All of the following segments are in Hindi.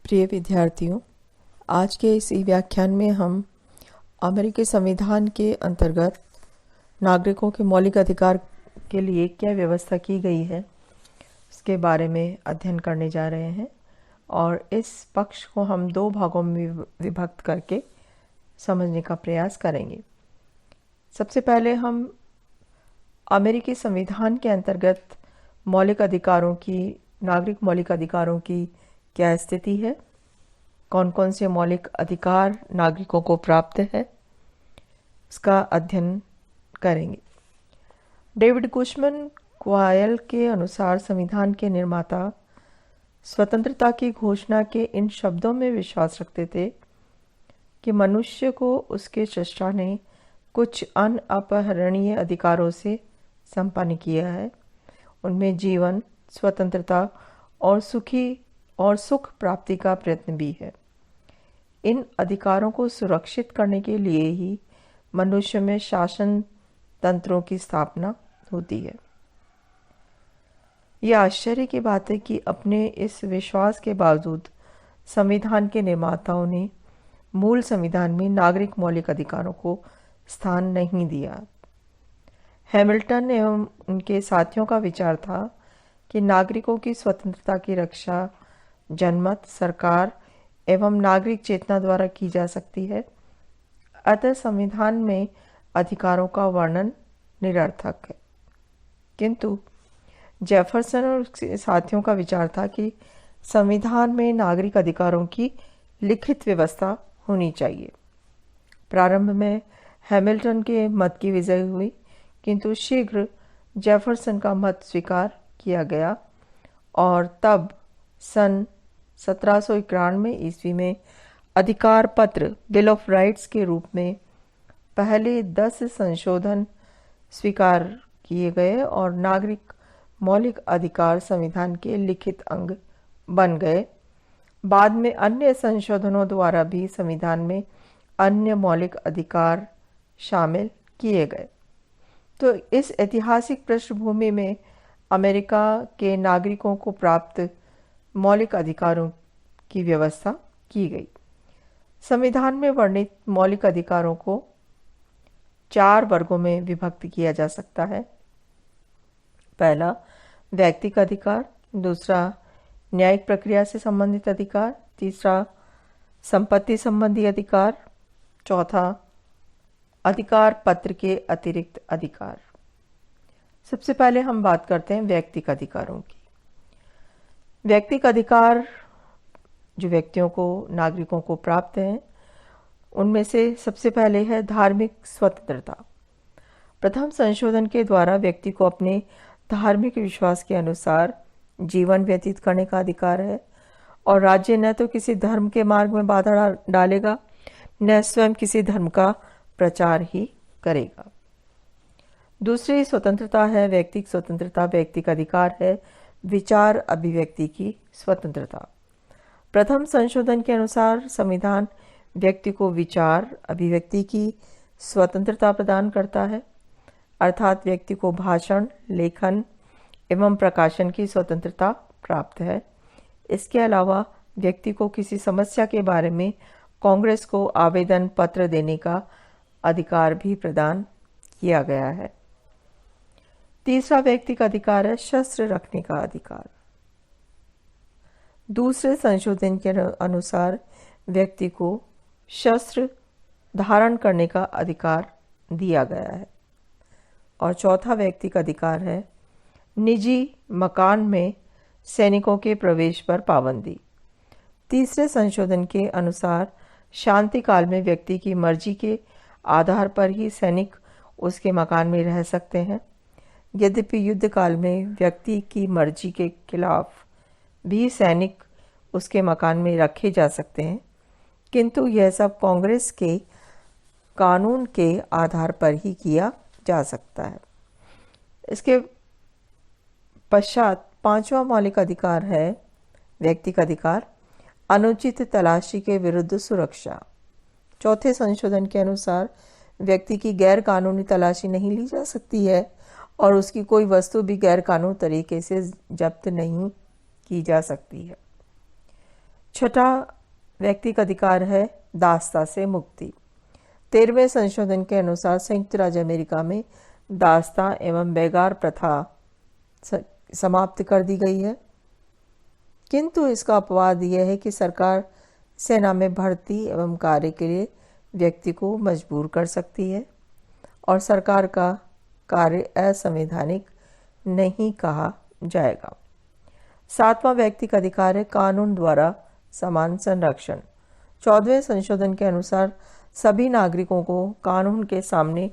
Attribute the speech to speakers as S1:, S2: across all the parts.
S1: प्रिय विद्यार्थियों, आज के इस व्याख्यान में हम अमेरिकी संविधान के अंतर्गत नागरिकों के मौलिक अधिकार के लिए क्या व्यवस्था की गई है इसके बारे में अध्ययन करने जा रहे हैं और इस पक्ष को हम दो भागों में विभक्त करके समझने का प्रयास करेंगे। सबसे पहले हम अमेरिकी संविधान के अंतर्गत नागरिक मौलिक अधिकारों की क्या स्थिति है, कौन कौन से मौलिक अधिकार नागरिकों को प्राप्त है, इसका अध्ययन करेंगे। डेविड गुशमैन क्वायल के अनुसार संविधान के निर्माता स्वतंत्रता की घोषणा के इन शब्दों में विश्वास रखते थे कि मनुष्य को उसके सृष्टा ने कुछ अनअपहरणीय अधिकारों से संपन्न किया है। उनमें जीवन, स्वतंत्रता और सुख प्राप्ति का प्रयत्न भी है। इन अधिकारों को सुरक्षित करने के लिए ही मनुष्य में शासन तंत्रों की स्थापना होती है। यह आश्चर्य की बात है कि अपने इस विश्वास के बावजूद संविधान के निर्माताओं ने मूल संविधान में नागरिक मौलिक अधिकारों को स्थान नहीं दिया। हैमिल्टन एवं उनके साथियों का विचार था कि नागरिकों की स्वतंत्रता की रक्षा जनमत, सरकार एवं नागरिक चेतना द्वारा की जा सकती है। अतः संविधान में अधिकारों का वर्णन निरर्थक है। किंतु जेफरसन और उसके साथियों का विचार था कि संविधान में नागरिक अधिकारों की लिखित व्यवस्था होनी चाहिए। प्रारंभ में हैमिल्टन के मत की विजय हुई, किंतु शीघ्र जेफरसन का मत स्वीकार किया गया और तब सन 1791 ईस्वी में अधिकार पत्र बिल ऑफ राइट्स के रूप में पहले 10 संशोधन स्वीकार किए गए और नागरिक मौलिक अधिकार संविधान के लिखित अंग बन गए। बाद में अन्य संशोधनों द्वारा भी संविधान में अन्य मौलिक अधिकार शामिल किए गए। तो इस ऐतिहासिक पृष्ठभूमि में अमेरिका के नागरिकों को प्राप्त मौलिक अधिकारों की व्यवस्था की गई। संविधान में वर्णित मौलिक अधिकारों को 4 वर्गों में विभक्त किया जा सकता है। पहला व्यक्तिगत अधिकार, दूसरा न्यायिक प्रक्रिया से संबंधित अधिकार, तीसरा संपत्ति संबंधी अधिकार, चौथा अधिकार पत्र के अतिरिक्त अधिकार। सबसे पहले हम बात करते हैं व्यक्तिगत अधिकारों की। व्यक्तिगत अधिकार जो व्यक्तियों को, नागरिकों को प्राप्त हैं, उनमें से सबसे पहले है धार्मिक स्वतंत्रता। प्रथम संशोधन के द्वारा व्यक्ति को अपने धार्मिक विश्वास के अनुसार जीवन व्यतीत करने का अधिकार है और राज्य न तो किसी धर्म के मार्ग में बाधा डालेगा, न स्वयं किसी धर्म का प्रचार ही करेगा। दूसरी स्वतंत्रता है व्यक्तिगत स्वतंत्रता। व्यक्तिगत अधिकार है विचार अभिव्यक्ति की स्वतंत्रता। प्रथम संशोधन के अनुसार संविधान व्यक्ति को विचार अभिव्यक्ति की स्वतंत्रता प्रदान करता है, अर्थात व्यक्ति को भाषण, लेखन एवं प्रकाशन की स्वतंत्रता प्राप्त है। इसके अलावा व्यक्ति को किसी समस्या के बारे में कांग्रेस को आवेदन पत्र देने का अधिकार भी प्रदान किया गया है। तीसरा व्यक्तिगत अधिकार है शस्त्र रखने का अधिकार। दूसरे संशोधन के अनुसार व्यक्ति को शस्त्र धारण करने का अधिकार दिया गया है। और चौथा व्यक्तिगत अधिकार है निजी मकान में सैनिकों के प्रवेश पर पाबंदी। तीसरे संशोधन के अनुसार शांति काल में व्यक्ति की मर्जी के आधार पर ही सैनिक उसके मकान में रह सकते हैं। यद्यपि युद्ध काल में व्यक्ति की मर्जी के खिलाफ भी सैनिक उसके मकान में रखे जा सकते हैं, किंतु यह सब कांग्रेस के कानून के आधार पर ही किया जा सकता है। इसके पश्चात पांचवा मौलिक अधिकार है व्यक्तिगत अधिकार अनुचित तलाशी के विरुद्ध सुरक्षा। चौथे संशोधन के अनुसार व्यक्ति की गैर कानूनी तलाशी नहीं ली जा सकती है और उसकी कोई वस्तु भी गैर कानूनी तरीके से जब्त नहीं की जा सकती है। छठा व्यक्तिगत अधिकार है दासता से मुक्ति। 13वें संशोधन के अनुसार संयुक्त राज्य अमेरिका में दासता एवं बेगार प्रथा समाप्त कर दी गई है, किंतु इसका अपवाद यह है कि सरकार सेना में भर्ती एवं कार्य के लिए व्यक्ति को मजबूर कर सकती है और सरकार का कार्य असंवैधानिक नहीं कहा जाएगा। 7वां व्यक्तिगत अधिकार है कानून द्वारा समान संरक्षण। 14वें संशोधन के अनुसार सभी नागरिकों को कानून के सामने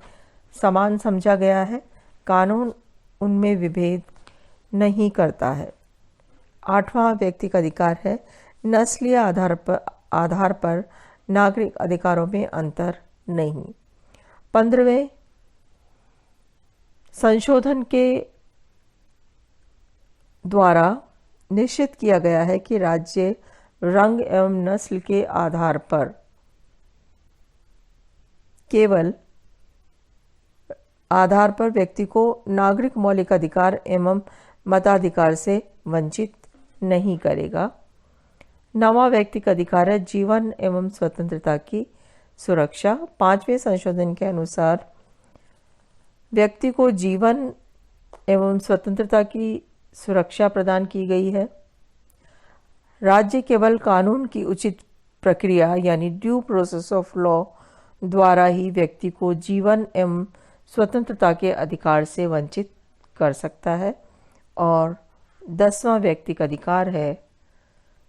S1: समान समझा गया है। कानून उनमें विभेद नहीं करता है। 8वां व्यक्तिगत अधिकार है नस्लीय आधार पर नागरिक अधिकारों में अंतर नहीं। 15वें संशोधन के द्वारा निश्चित किया गया है कि राज्य रंग एवं नस्ल के आधार पर केवल आधार पर व्यक्ति को नागरिक मौलिक अधिकार एवं मताधिकार से वंचित नहीं करेगा। 9वां व्यक्तिगत अधिकार है जीवन एवं स्वतंत्रता की सुरक्षा। 5वें संशोधन के अनुसार व्यक्ति को जीवन एवं स्वतंत्रता की सुरक्षा प्रदान की गई है। राज्य केवल कानून की उचित प्रक्रिया यानी ड्यू प्रोसेस ऑफ लॉ द्वारा ही व्यक्ति को जीवन एवं स्वतंत्रता के अधिकार से वंचित कर सकता है। और 10वां व्यक्तिगत अधिकार है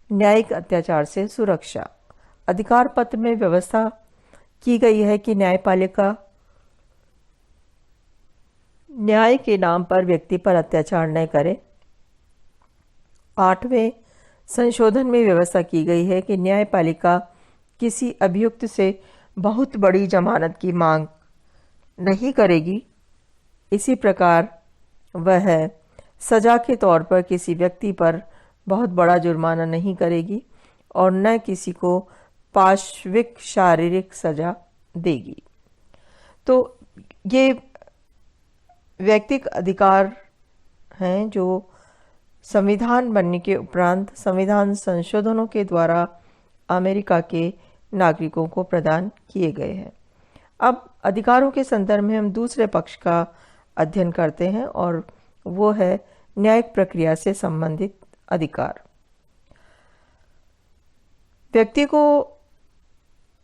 S1: न्यायिक अत्याचार से सुरक्षा। अधिकार पत्र में व्यवस्था की गई है कि न्यायपालिका न्याय के नाम पर व्यक्ति पर अत्याचार न करे। 8वें संशोधन में व्यवस्था की गई है कि न्यायपालिका किसी अभियुक्त से बहुत बड़ी जमानत की मांग नहीं करेगी। इसी प्रकार वह सजा के तौर पर किसी व्यक्ति पर बहुत बड़ा जुर्माना नहीं करेगी और न किसी को पाशविक शारीरिक सजा देगी। तो ये व्यक्तिगत अधिकार हैं जो संविधान बनने के उपरांत संविधान संशोधनों के द्वारा अमेरिका के नागरिकों को प्रदान किए गए हैं। अब अधिकारों के संदर्भ में हम दूसरे पक्ष का अध्ययन करते हैं और वो है न्यायिक प्रक्रिया से संबंधित अधिकार। व्यक्ति को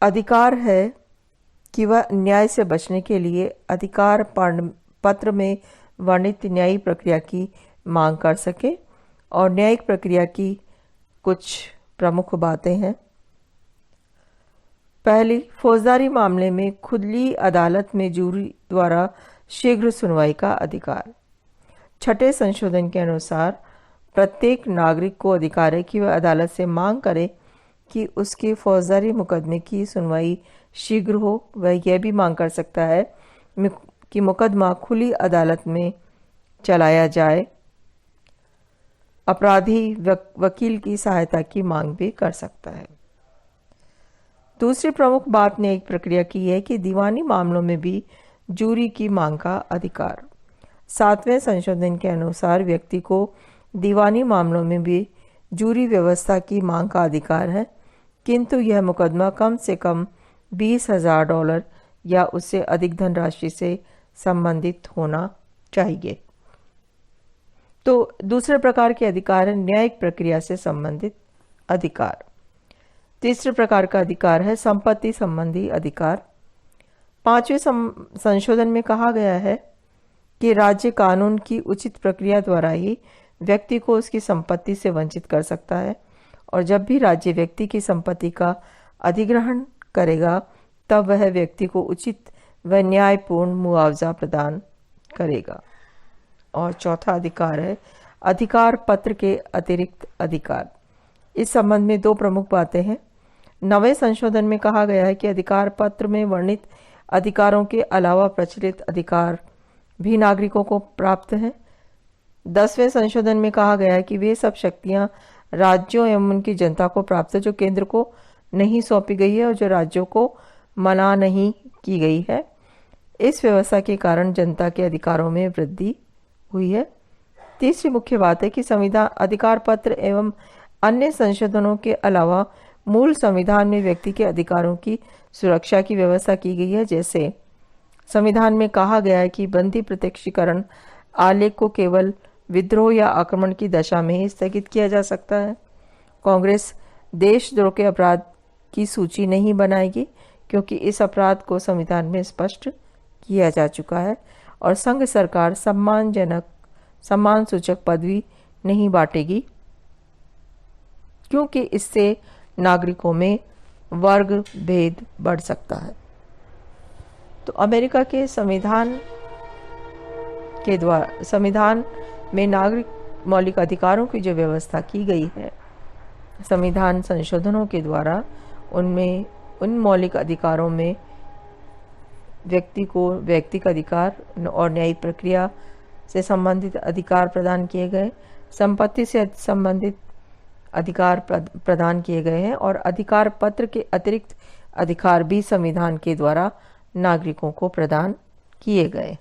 S1: अधिकार है कि वह न्याय से बचने के लिए अधिकार पत्र में वर्णित न्यायिक प्रक्रिया की मांग कर सके। और न्यायिक प्रक्रिया की कुछ प्रमुख बातें हैं। पहली, फौजदारी मामले में खुली अदालत में जूरी द्वारा शीघ्र सुनवाई का अधिकार। 6ठे संशोधन के अनुसार प्रत्येक नागरिक को अधिकार है कि वह अदालत से मांग करे कि उसके फौजदारी मुकदमे की सुनवाई शीघ्र हो। वह यह भी मांग कर सकता है कि मुकदमा खुली अदालत में चलाया जाए। अपराधी वकील की सहायता की मांग भी कर सकता है। दूसरी प्रमुख बात न्यायिक प्रक्रिया की है कि दीवानी मामलों में भी जूरी की मांग का अधिकार। 7वें संशोधन के अनुसार व्यक्ति को दीवानी मामलों में भी जूरी व्यवस्था की मांग का अधिकार है, किंतु यह मुकदमा कम से कम $20,000 या उससे अधिक धनराशि से संबंधित होना चाहिए। तो दूसरे प्रकार के अधिकार है न्यायिक प्रक्रिया से संबंधित अधिकार। तीसरे प्रकार का अधिकार है संपत्ति संबंधी अधिकार। 5वें संशोधन में कहा गया है कि राज्य कानून की उचित प्रक्रिया द्वारा ही व्यक्ति को उसकी संपत्ति से वंचित कर सकता है और जब भी राज्य व्यक्ति की संपत्ति का अधिग्रहण करेगा तब वह व्यक्ति को उचित व न्यायपूर्ण मुआवजा प्रदान करेगा। और चौथा अधिकार है अधिकार पत्र के अतिरिक्त अधिकार। इस संबंध में दो प्रमुख बातें हैं। 9वें संशोधन में कहा गया है कि अधिकार पत्र में वर्णित अधिकारों के अलावा प्रचलित अधिकार भी नागरिकों को प्राप्त हैं। 10वें संशोधन में कहा गया है कि वे सब शक्तियां राज्यों एवं उनकी जनता को प्राप्त है जो केंद्र को नहीं सौंपी गई है और जो राज्यों को मना नहीं की गई है। इस व्यवस्था के कारण जनता के अधिकारों में वृद्धि हुई है। तीसरी मुख्य बात है कि संविधान अधिकार पत्र एवं अन्य संशोधनों के अलावा मूल संविधान में व्यक्ति के अधिकारों की सुरक्षा की व्यवस्था की गई है। जैसे संविधान में कहा गया है कि बंदी प्रत्यक्षीकरण आलेख को केवल विद्रोह या आक्रमण की दशा में ही स्थगित किया जा सकता है। कांग्रेस देशद्रोह के अपराध की सूची नहीं बनाएगी क्योंकि इस अपराध को संविधान में स्पष्ट किया जा चुका है, और संघ सरकार सम्मान सूचक पदवी नहीं बांटेगी क्योंकि इससे नागरिकों में वर्ग भेद बढ़ सकता है। तो अमेरिका के संविधान में नागरिक मौलिक अधिकारों की जो व्यवस्था की गई है संविधान संशोधनों के द्वारा, उन मौलिक अधिकारों में व्यक्ति को व्यक्तिगत अधिकार और न्यायिक प्रक्रिया से संबंधित अधिकार प्रदान किए गए, संपत्ति से संबंधित अधिकार प्रदान किए गए हैं, और अधिकार पत्र के अतिरिक्त अधिकार भी संविधान के द्वारा नागरिकों को प्रदान किए गए हैं।